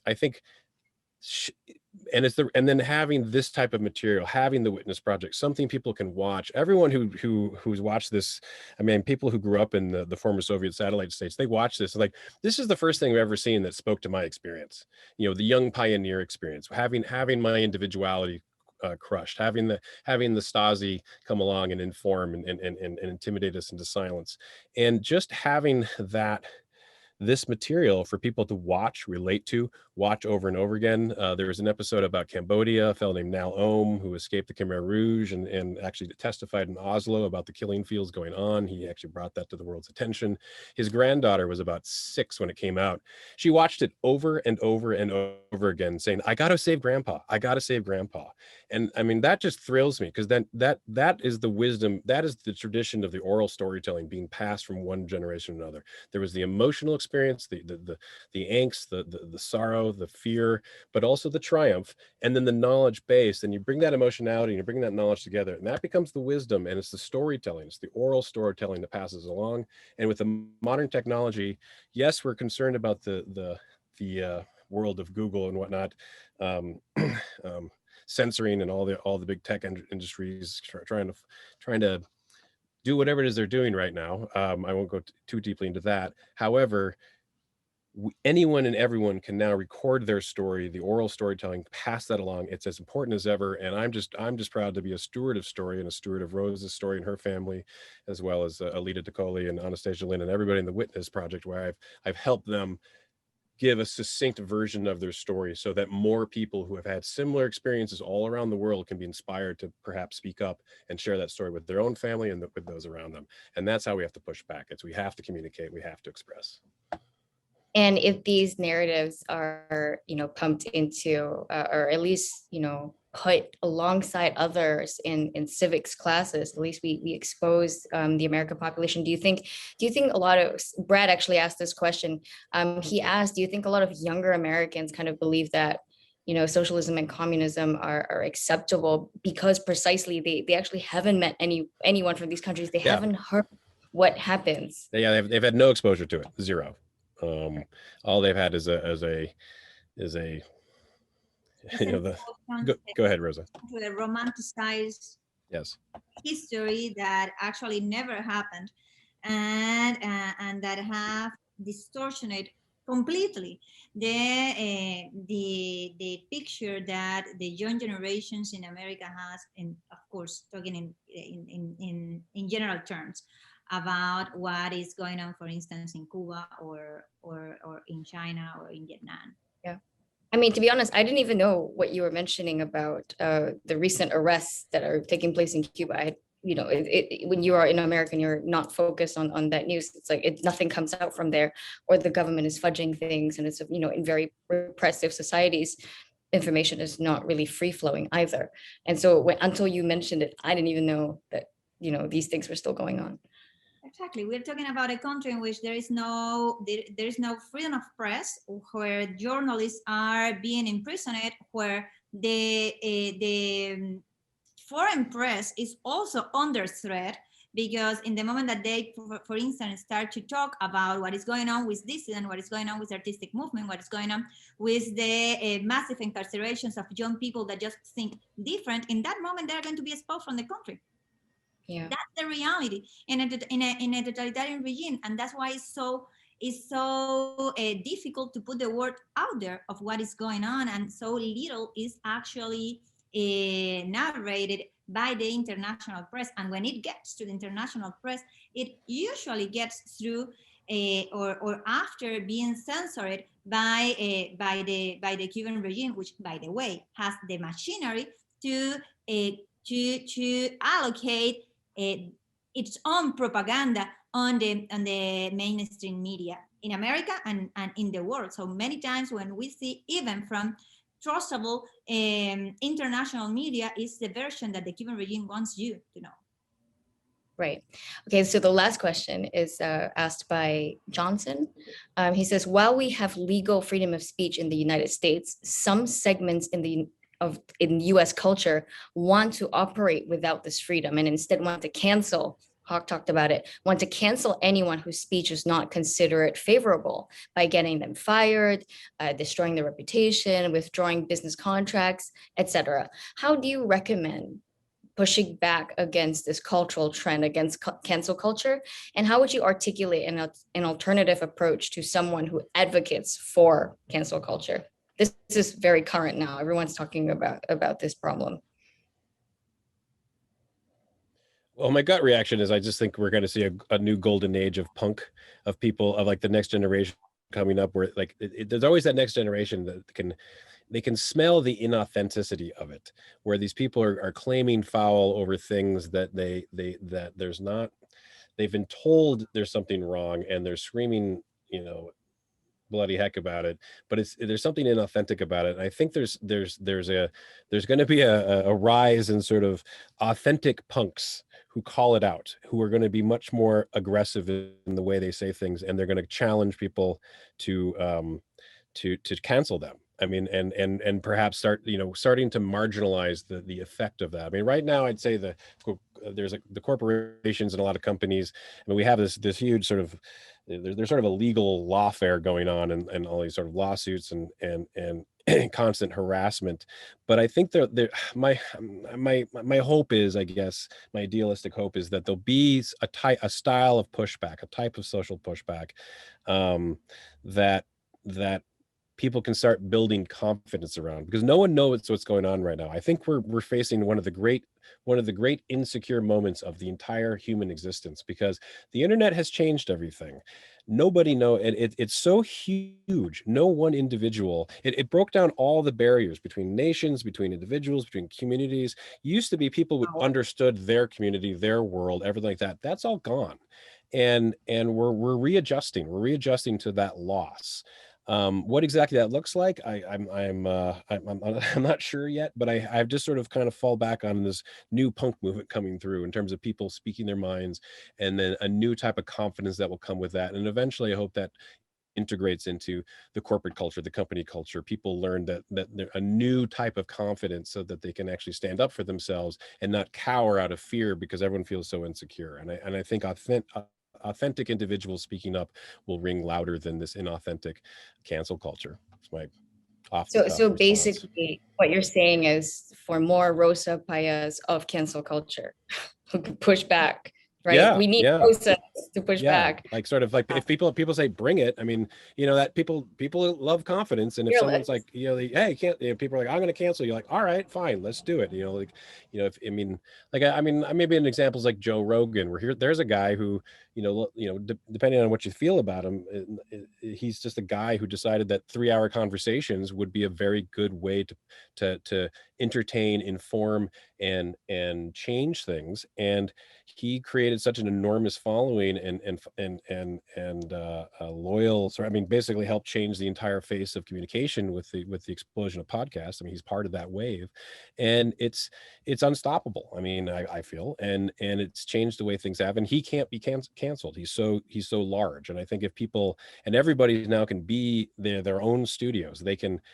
and then having this type of material, having the Witness Project, something people can watch. Everyone who's watched this, I mean, people who grew up in the former Soviet satellite states, they watch this, like, this is the first thing I've ever seen that spoke to my experience. The young pioneer experience, having my individuality crushed, having the Stasi come along and inform and intimidate us into silence, and just having this material for people to watch, relate to, watch over and over again. There was an episode about Cambodia, a fellow named Nal Ohm, who escaped the Khmer Rouge and actually testified in Oslo about the killing fields going on. He actually brought that to the world's attention. His granddaughter was about 6 when it came out. She watched it over and over and over again, saying, I got to save grandpa. I got to save grandpa. And I mean, that just thrills me, because then that is the wisdom, that is the tradition of the oral storytelling being passed from one generation to another. There was the emotional experience, the angst, the sorrow, the fear, but also the triumph, and then the knowledge base. And you bring that emotionality and you bring that knowledge together, and that becomes the wisdom. And it's the storytelling, it's the oral storytelling that passes along. And with the modern technology, yes, we're concerned about the world of Google and whatnot, censoring, and all the big tech industries trying to do whatever it is they're doing right now. I won't go too deeply into that. However, anyone and everyone can now record their story, the oral storytelling, pass that along. It's as important as ever. And I'm just proud to be a steward of story, and a steward of Rosa's story and her family, as well as Alita Tocoli and Anastasia Lynn and everybody in the Witness Project, where I've helped them give a succinct version of their story, so that more people who have had similar experiences all around the world can be inspired to perhaps speak up and share that story with their own family and with those around them. And that's how we have to push back. We have to communicate, we have to express. And if these narratives are, pumped into, or at least, put alongside others in civics classes, at least we expose the American population. Do you think a lot of, Brad actually asked this question. He asked, do you think a lot of younger Americans kind of believe that, socialism and communism are acceptable because precisely they actually haven't met anyone from these countries. They haven't heard what happens. Yeah, they've had no exposure to it, zero. All they've had is a It's you an know the emotion go ahead, Rosa. to the romanticized Yes. history that actually never happened, and that have distorted completely the picture that the young generations in America has, and of course talking in general terms about what is going on, for instance, in Cuba or in China or in Vietnam. Yeah. I mean, to be honest, I didn't even know what you were mentioning about the recent arrests that are taking place in Cuba. When you are in America and you're not focused on that news, it's like nothing comes out from there, or the government is fudging things, and it's in very repressive societies, information is not really free flowing either. And so until you mentioned it, I didn't even know that these things were still going on. Exactly. We're talking about a country in which there is no freedom of press, where journalists are being imprisoned, where the foreign press is also under threat, because in the moment that they, for instance, start to talk about what is going on with dissident, what is going on with artistic movement, what is going on with the massive incarcerations of young people that just think different, in that moment they're going to be expelled from the country. Yeah. That's the reality in a totalitarian regime, and that's why it's so difficult to put the word out there of what is going on, and so little is actually narrated by the international press. And when it gets to the international press, it usually gets through or after being censored by the Cuban regime, which, by the way, has the machinery to allocate its own propaganda on the mainstream media in America and in the world. So many times when we see, even from trustable international media, is the version that the Cuban regime wants you to know. Right. Okay, so the last question is asked by Johnson. He says, while we have legal freedom of speech in the United States, some segments in US culture want to operate without this freedom and instead want to cancel. Hawk talked about it, want to cancel anyone whose speech is not considered favorable by getting them fired, destroying their reputation, withdrawing business contracts, etc. How do you recommend pushing back against this cultural trend, against cancel culture? And how would you articulate an alternative approach to someone who advocates for cancel culture? This is very current now. Everyone's talking about this problem. Well, my gut reaction is I just think we're going to see a new golden age of punk, of people, of like the next generation coming up, where like there's always that next generation that they can smell the inauthenticity of it, where these people are claiming foul over things that that there's not, they've been told there's something wrong, and they're screaming, bloody heck about it, but there's something inauthentic about it. And I think there's going to be a rise in sort of authentic punks who call it out, who are going to be much more aggressive in the way they say things, and they're going to challenge people to cancel them. I mean, and perhaps starting to marginalize the effect of that. I mean, right now I'd say the corporations and a lot of companies. I mean, we have this huge sort of, there's sort of a legal lawfare going on, and all these sort of lawsuits and constant harassment. But I think my hope is, I guess, my idealistic hope is that there'll be a style of pushback, a type of social pushback, that people can start building confidence around, because no one knows what's going on right now. I think we're facing one of the great insecure moments of the entire human existence, because the internet has changed everything. Nobody it's so huge. No one individual, it broke down all the barriers between nations, between individuals, between communities. Used to be people who understood their community, their world, everything like that. That's all gone. And we're readjusting to that loss. What exactly that looks like, I'm not sure yet, but I've just sort of kind of fall back on this new punk movement coming through, in terms of people speaking their minds, and then a new type of confidence that will come with that. And eventually I hope that integrates into the corporate culture, the company culture. People learn that they're a new type of confidence, so that they can actually stand up for themselves and not cower out of fear because everyone feels so insecure. And I think authentic individuals speaking up will ring louder than this inauthentic cancel culture. It's my off the cuff So response. basically what you're saying is for more Rosa Payas of cancel culture who can push back, right? We need Rosa to push back. Like sort of like if people say bring it, I mean, that people love confidence, and if someone's like, hey, can't, people are like, I'm going to cancel, you're like, all right, fine, let's do it. If I mean, like I mean, maybe an example is like Joe Rogan, where there's a guy who, depending on what you feel about him, he's just a guy who decided that 3-hour conversations would be a very good way to entertain, inform, and change things. And he created such an enormous following and loyal. So I mean, basically helped change the entire face of communication with the explosion of podcasts. I mean, he's part of that wave, and it's unstoppable. I mean, I feel, and it's changed the way things have. And he can't be canceled. He's so large. And I think if people and everybody now can be their own studios,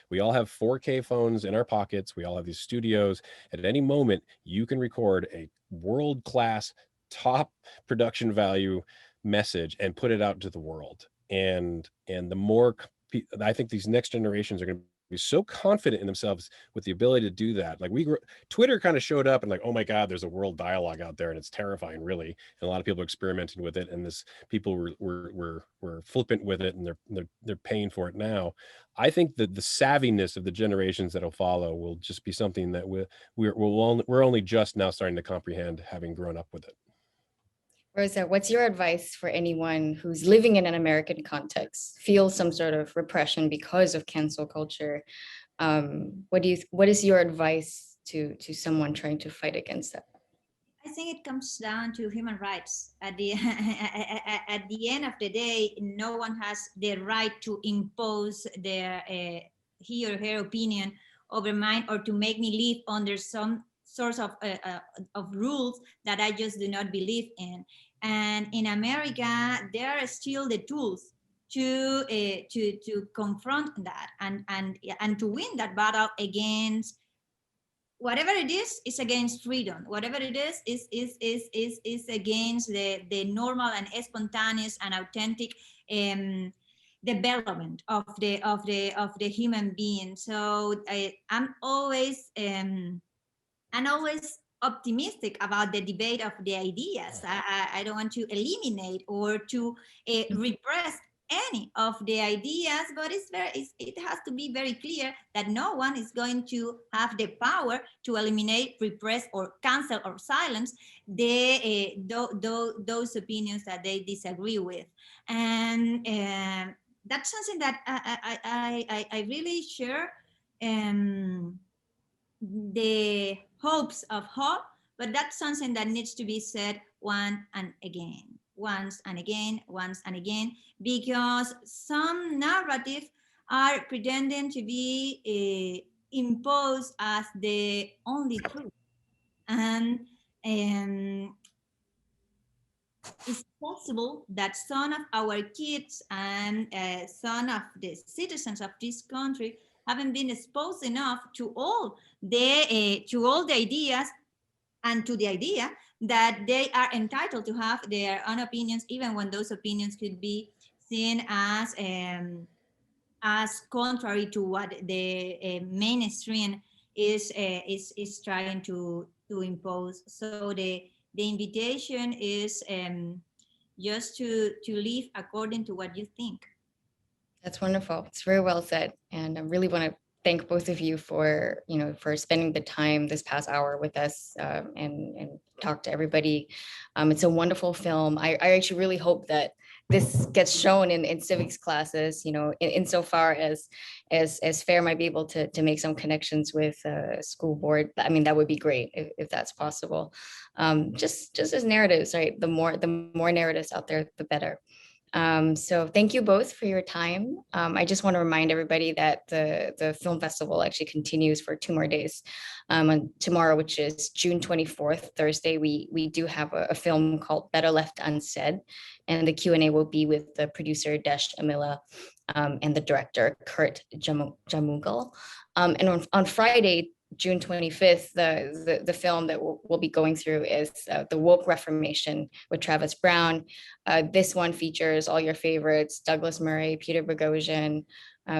we all have 4K phones in our pockets. We all have these studios. At any moment, you can record a world-class, top production value message and put it out to the world. And the more, I think these next generations are going to be so confident in themselves with the ability to do that. Like Twitter kind of showed up and like, oh my God, there's a world dialogue out there and it's terrifying, really. And a lot of people are experimenting with it, and people were flippant with it, and they're paying for it now. I think that the savviness of the generations that'll follow will just be something that we're only just now starting to comprehend, having grown up with it. Rosa, what's your advice for anyone who's living in an American context, feels some sort of repression because of cancel culture? What is your advice to someone trying to fight against that? I think it comes down to human rights. At the at the end of the day, no one has the right to impose their he or her opinion over mine, or to make me live under some source of rules that I just do not believe in. And in America, there are still the tools to confront that and to win that battle against whatever it is against freedom. Whatever it is against the normal and spontaneous and authentic development of the human being. So I'm always optimistic about the debate of the ideas. I don't want to eliminate or to repress any of the ideas, but it has to be very clear that no one is going to have the power to eliminate, repress, or cancel or silence those opinions that they disagree with. And that's something that I really share. The hopes of hope, but that's something that needs to be said once and again, because some narratives are pretending to be imposed as the only truth. And it's possible that some of our kids and some of the citizens of this country haven't been exposed enough to all the ideas and to the idea that they are entitled to have their own opinions, even when those opinions could be seen as contrary to what the mainstream is trying to impose. So the invitation is just to live according to what you think. That's wonderful. It's very well said. And I really want to thank both of you for spending the time this past hour with us and talk to everybody. It's a wonderful film. I actually really hope that this gets shown in civics classes, insofar as FAIR might be able to make some connections with school board. I mean, that would be great if that's possible. Just as narratives, right? The more narratives out there, the better. So thank you both for your time. I just want to remind everybody that the film festival actually continues for 2 more days. On tomorrow, which is June 24th, Thursday, we do have a film called Better Left Unsaid, and the Q&A will be with the producer Desh Amila and the director Kurt Jamugal. And on Friday, June 25th, the film that we'll be going through is The Woke Reformation with Travis Brown. This one features all your favorites, Douglas Murray, Peter Boghossian.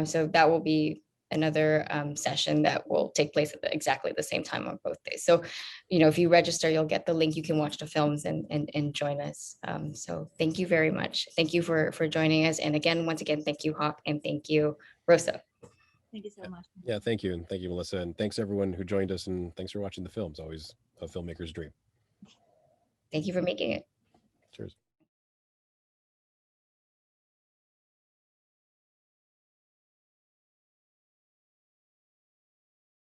So that will be another session that will take place at exactly the same time on both days. So, if you register, you'll get the link. You can watch the films and join us. So thank you very much. Thank you for joining us. And again, once again, thank you, Hawk, and thank you, Rosa. Thank you so much. Yeah, thank you. And thank you, Melissa. And thanks everyone who joined us. And thanks for watching the films. Always a filmmaker's dream. Thank you for making it. Cheers.